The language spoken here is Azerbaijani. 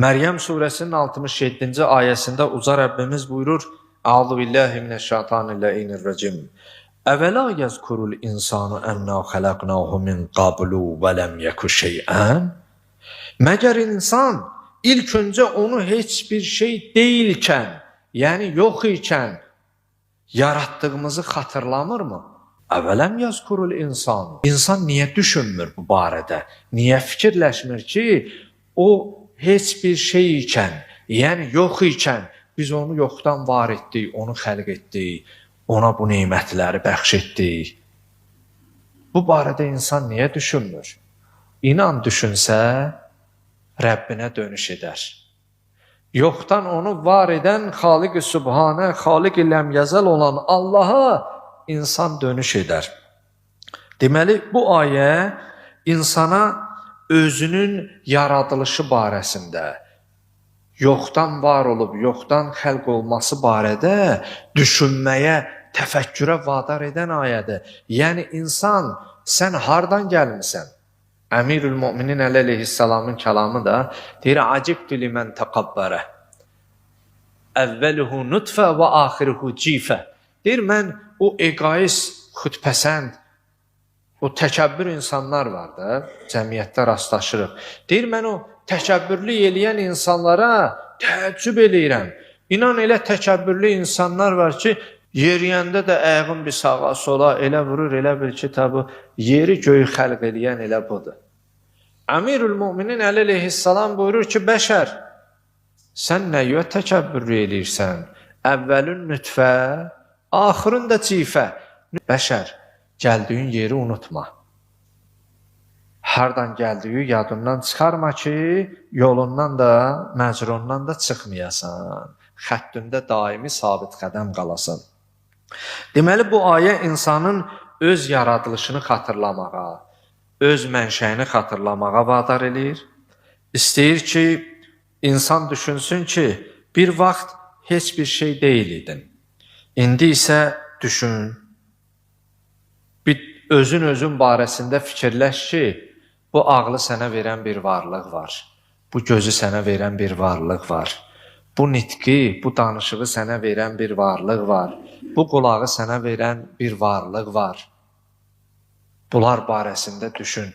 Məryəm surəsinin 67-ci ayəsində uca Rəbbimiz buyurur: Əuzu billahi mineşşeytanirracim. Əvəla yəzkurul insanu ənna xələqnahu min qablu və ləm yeku şey'ən? Məgər insan ilk öncə onu heç bir şey deyilkən, yəni yox ikən yaratdığımızı xatırlamırmı? Əvələm yazkurul insan. İnsan niyə düşünmür bu barədə? Niyə fikirləşmir ki, o heç bir şey ikən, yəni yox ikən biz onu yoxdan var etdik, onu xəlq etdik, ona bu nemətləri bəxş etdik. Bu barədə insan niyə düşünmür? İnan düşünsə, Rəbbinə dönüş edər. Yoxdan onu var edən Xaliq-i Sübhanə, Xaliq-i Ləmyəzəl olan Allaha insan dönüş edər. Deməli, bu ayə insana özünün yaradılışı barəsində, yoxdan var olub, yoxdan xəlq olması barədə düşünməyə, təfəkkürə vadar edən ayədir. Yəni, insan, sən hardan gəlmirsən? Əmirül Müminin əleyhissalamın kəlamı da deyir, acibtü limən təqabbərə. Əvvəluhu nutfə və axiruhu cifə. Deyir, mən o egoist, xütpəsənd, o təkəbbür insanlar var da, cəmiyyətdə rastlaşırıq. Deyir, mən o təkəbbürlü eləyən insanlara təəccüb eləyirəm. İnan, elə təkəbbürlü insanlar var ki, yeriyəndə də ayağın bir sağa, sola elə vurur, elə bil ki, tabi, yeri göyü xəlq eləyən elə budur. Əmirül Müminin əleyhissalam buyurur ki, bəşər, sən nəyə təkəbbürlü eləyirsən? Əvvəlün nütfə, axırın da cifə. Bəşər, gəldiyin yeri unutma. Hardan gəldiyi yadından çıxarma ki, yolundan da, məcrundan da çıxmayasan. Xəttində daimi sabit qədəm qalasan. Deməli, bu ayə insanın öz yaradılışını xatırlamağa, öz mənşəyini xatırlamağa vadar edir. İstəyir ki, insan düşünsün ki, bir vaxt heç bir şey deyil idin. İndi isə düşün, özün barəsində fikirləş ki, bu ağlı sənə verən bir varlıq var. Bu gözü sənə verən bir varlıq var. Bu nitqi, bu danışığı sənə verən bir varlıq var. Bu qulağı sənə verən bir varlıq var. Bunlar barəsində düşün.